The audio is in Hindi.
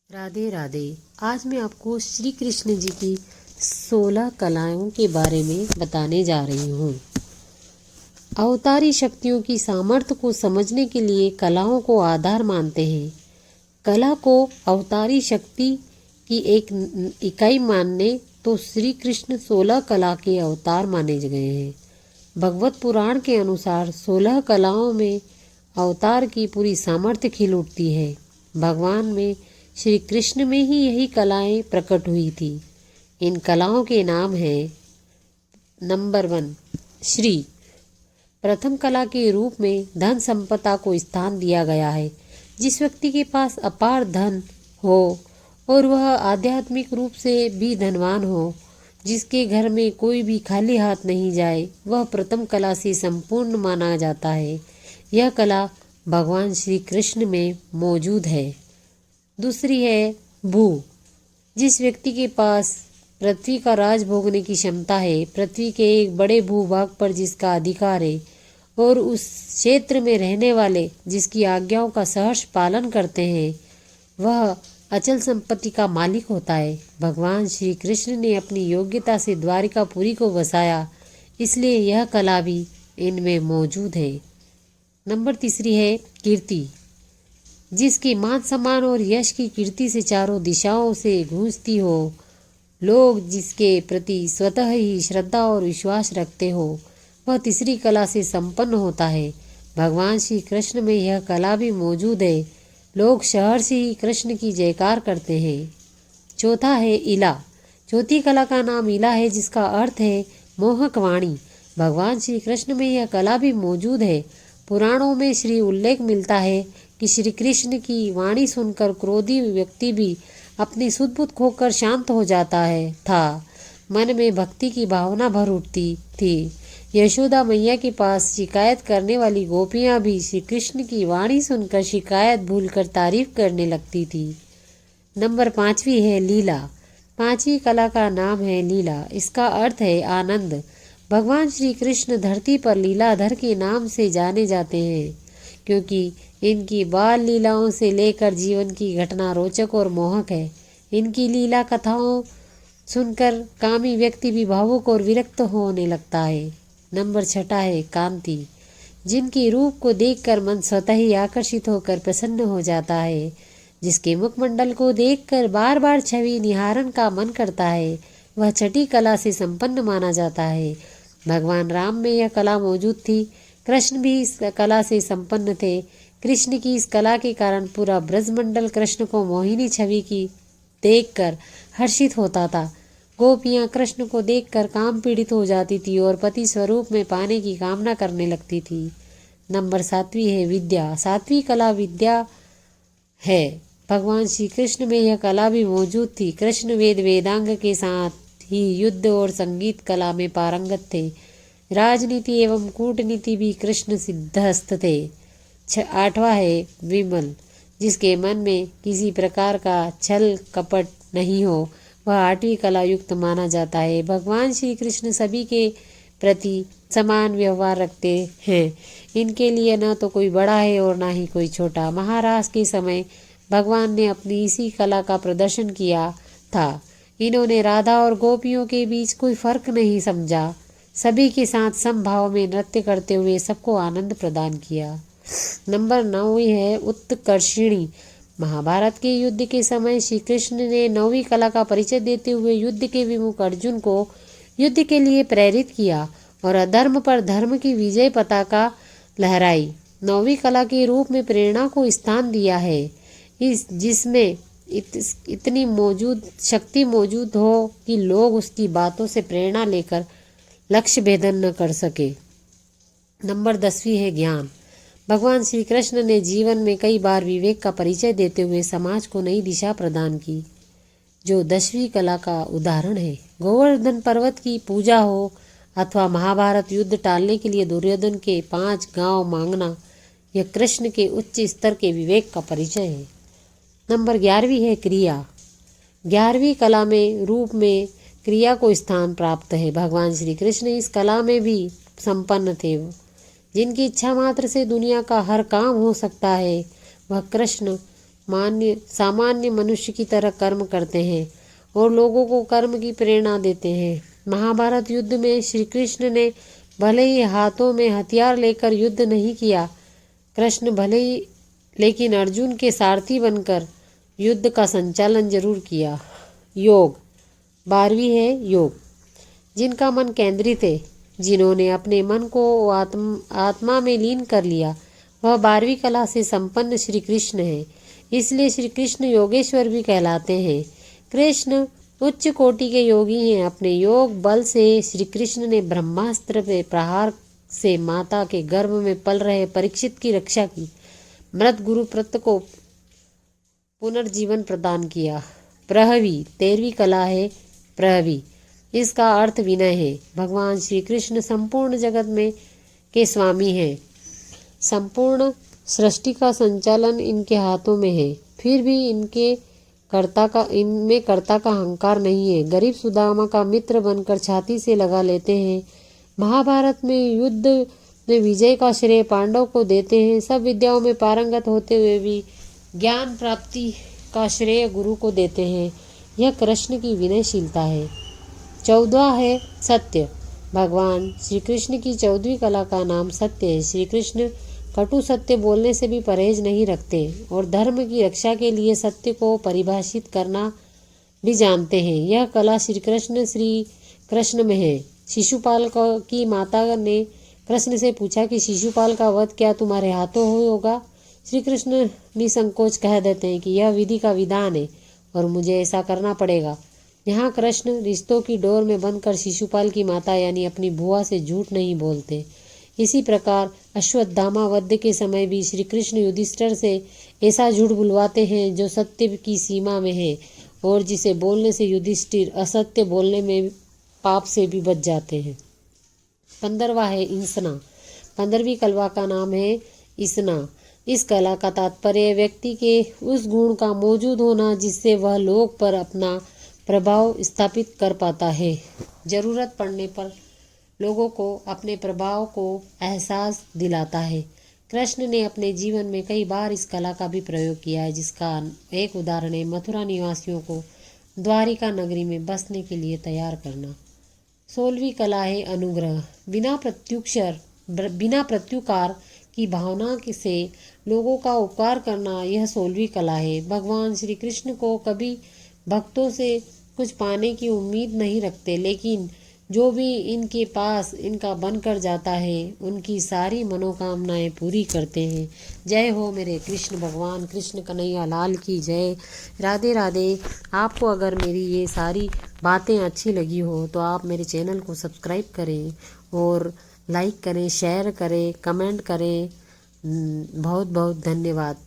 राधे राधे। आज मैं आपको श्री कृष्ण जी की 16 कलाओं के बारे में बताने जा रही हूँ। अवतारी शक्तियों की सामर्थ्य को समझने के लिए कलाओं को आधार मानते हैं। कला को अवतारी शक्ति की एक इकाई मानने तो श्री कृष्ण 16 कला के अवतार माने गए हैं। भगवत पुराण के अनुसार 16 कलाओं में अवतार की पूरी सामर्थ्य खिल उठती है। भगवान में श्री कृष्ण में ही यही कलाएं प्रकट हुई थी। इन कलाओं के नाम हैं। नंबर 1, श्री। प्रथम कला के रूप में धन संपदा को स्थान दिया गया है। जिस व्यक्ति के पास अपार धन हो और वह आध्यात्मिक रूप से भी धनवान हो, जिसके घर में कोई भी खाली हाथ नहीं जाए, वह प्रथम कला से संपूर्ण माना जाता है। यह कला भगवान श्री कृष्ण में मौजूद है। दूसरी है भू। जिस व्यक्ति के पास पृथ्वी का राज भोगने की क्षमता है, पृथ्वी के एक बड़े भूभाग पर जिसका अधिकार है और उस क्षेत्र में रहने वाले जिसकी आज्ञाओं का सहर्ष पालन करते हैं, वह अचल संपत्ति का मालिक होता है। भगवान श्री कृष्ण ने अपनी योग्यता से द्वारिकापुरी को बसाया, इसलिए यह कला भी इनमें मौजूद है। नंबर 3 है कीर्ति। जिसकी मान सम्मान और यश की कीर्ति से चारों दिशाओं से गूंजती हो, लोग जिसके प्रति स्वतः ही श्रद्धा और विश्वास रखते हो, वह तीसरी कला से संपन्न होता है। भगवान श्री कृष्ण में यह कला भी मौजूद है। लोग शहर से ही कृष्ण की जयकार करते हैं। चौथा है इला। चौथी कला का नाम इला है, जिसका अर्थ है मोहक वाणी। भगवान श्री कृष्ण में यह कला भी मौजूद है। पुराणों में श्री उल्लेख मिलता है कि श्री कृष्ण की वाणी सुनकर क्रोधी व्यक्ति भी अपनी सुध-बुध खोकर शांत हो जाता था। मन में भक्ति की भावना भर उठती थी। यशोदा मैया के पास शिकायत करने वाली गोपियां भी श्री कृष्ण की वाणी सुनकर शिकायत भूलकर तारीफ करने लगती थी। नंबर 5 है लीला। 5वीं कला का नाम है लीला। इसका अर्थ है आनंद। भगवान श्री कृष्ण धरती पर लीलाधर के नाम से जाने जाते हैं, क्योंकि इनकी बाल लीलाओं से लेकर जीवन की घटना रोचक और मोहक है। इनकी लीला कथाओं सुनकर कामी व्यक्ति भी भावुक और विरक्त होने लगता है। नंबर 6 है कांति। जिनके रूप को देखकर मन स्वतः ही आकर्षित होकर प्रसन्न हो जाता है, जिसके मुखमंडल को देखकर बार बार छवि निहारन का मन करता है, वह छठी कला से संपन्न माना जाता है। भगवान राम में यह कला मौजूद थी। कृष्ण भी इस कला से संपन्न थे। कृष्ण की इस कला के कारण पूरा ब्रजमंडल कृष्ण को मोहिनी छवि की देखकर हर्षित होता था। गोपियां कृष्ण को देखकर काम पीड़ित हो जाती थी और पति स्वरूप में पाने की कामना करने लगती थी। नंबर 7 है विद्या। 7वीं कला विद्या है। भगवान श्री कृष्ण में यह कला भी मौजूद थी। कृष्ण वेद वेदांग के साथ ही युद्ध और संगीत कला में पारंगत थे। राजनीति एवं कूटनीति भी कृष्ण सिद्धहस्त थे। 8वां है विमल। जिसके मन में किसी प्रकार का छल कपट नहीं हो, वह 8वीं कला युक्त माना जाता है। भगवान श्री कृष्ण सभी के प्रति समान व्यवहार रखते हैं। इनके लिए न तो कोई बड़ा है और न ही कोई छोटा। महाराज के समय भगवान ने अपनी इसी कला का प्रदर्शन किया था। इन्होंने राधा और गोपियों के बीच कोई फर्क नहीं समझा। सभी के साथ समभाव में नृत्य करते हुए सबको आनंद प्रदान किया। नंबर 9 है उत्कर्षिणी। महाभारत के युद्ध के समय श्री कृष्ण ने 9वीं कला का परिचय देते हुए युद्ध के विमुख अर्जुन को युद्ध के लिए प्रेरित किया और अधर्म पर धर्म की विजय पताका लहराई। 9वीं कला के रूप में प्रेरणा को स्थान दिया है, जिसमें इतनी शक्ति मौजूद हो कि लोग उसकी बातों से प्रेरणा लेकर लक्ष्य भेदन न कर सके। नंबर 10 है ज्ञान। भगवान श्री कृष्ण ने जीवन में कई बार विवेक का परिचय देते हुए समाज को नई दिशा प्रदान की, जो 10वीं कला का उदाहरण है। गोवर्धन पर्वत की पूजा हो अथवा महाभारत युद्ध टालने के लिए दुर्योधन के 5 गांव मांगना, यह कृष्ण के उच्च स्तर के विवेक का परिचय है। नंबर 11 है क्रिया। 11वीं कला में रूप में क्रिया को स्थान प्राप्त है। भगवान श्री कृष्ण इस कला में भी संपन्न थे। जिनकी इच्छा मात्र से दुनिया का हर काम हो सकता है, वह कृष्ण सामान्य मनुष्य की तरह कर्म करते हैं और लोगों को कर्म की प्रेरणा देते हैं। महाभारत युद्ध में श्री कृष्ण ने भले ही हाथों में हथियार लेकर युद्ध नहीं किया, कृष्ण भले ही लेकिन अर्जुन के सारथी बनकर युद्ध का संचालन जरूर किया। योग 12वीं है योग। जिनका मन केंद्रित है, जिन्होंने अपने मन को आत्मा में लीन कर लिया, वह 12वीं कला से संपन्न श्री कृष्ण है। इसलिए श्री कृष्ण योगेश्वर भी कहलाते हैं। कृष्ण उच्च कोटि के योगी हैं। अपने योग बल से श्री कृष्ण ने ब्रह्मास्त्र के प्रहार से माता के गर्भ में पल रहे परीक्षित की रक्षा की। मृत गुरुप्रत को पुनर्जीवन प्रदान किया। प्रहवी 13वीं कला है प्रहवी। इसका अर्थ विनय है। भगवान श्री कृष्ण संपूर्ण जगत में के स्वामी हैं। संपूर्ण सृष्टि का संचालन इनके हाथों में है। फिर भी इनमें कर्ता का अहंकार नहीं है। गरीब सुदामा का मित्र बनकर छाती से लगा लेते हैं। महाभारत में युद्ध में विजय का श्रेय पांडव को देते हैं। सब विद्याओं में पारंगत होते हुए भी ज्ञान प्राप्ति का श्रेय गुरु को देते हैं। यह कृष्ण की विनयशीलता है। 14 है सत्य। भगवान श्री कृष्ण की 14वीं कला का नाम सत्य है। श्री कृष्ण कटु सत्य बोलने से भी परहेज नहीं रखते और धर्म की रक्षा के लिए सत्य को परिभाषित करना भी जानते हैं। यह कला श्री कृष्ण में है। शिशुपाल की माता ने कृष्ण से पूछा कि शिशुपाल का वध क्या तुम्हारे हाथों होगा? श्री कृष्ण निसंकोच कह देते हैं कि यह विधि का विधान है और मुझे ऐसा करना पड़ेगा। यहाँ कृष्ण रिश्तों की डोर में बंधकर शिशुपाल की माता यानी अपनी बुआ से झूठ नहीं बोलते। इसी प्रकार अश्वत्थामा वध के समय भी श्री कृष्ण युधिष्ठिर से ऐसा झूठ बुलवाते हैं जो सत्य की सीमा में है और जिसे बोलने से युधिष्ठिर असत्य बोलने में पाप से भी बच जाते हैं। 15वां है इंसना। 15वीं कला का नाम है इसना। इस कला का तात्पर्य व्यक्ति के उस गुण का मौजूद होना जिससे वह लोग पर अपना प्रभाव स्थापित कर पाता है। जरूरत पड़ने पर लोगों को अपने प्रभाव को एहसास दिलाता है। कृष्ण ने अपने जीवन में कई बार इस कला का भी प्रयोग किया है, जिसका एक उदाहरण है मथुरा निवासियों को द्वारिका नगरी में बसने के लिए तैयार करना। 16वीं कला है अनुग्रह। बिना प्रत्युकार की भावना से लोगों का उपकार करना, यह 16वीं कला है। भगवान श्री कृष्ण को कभी भक्तों से कुछ पाने की उम्मीद नहीं रखते, लेकिन जो भी इनके पास इनका बनकर जाता है उनकी सारी मनोकामनाएं पूरी करते हैं। जय हो मेरे कृष्ण भगवान कृष्ण कन्हैया लाल की जय। राधे राधे। आपको अगर मेरी ये सारी बातें अच्छी लगी हो तो आप मेरे चैनल को सब्सक्राइब करें और लाइक करें, शेयर करें, कमेंट करें। बहुत बहुत धन्यवाद।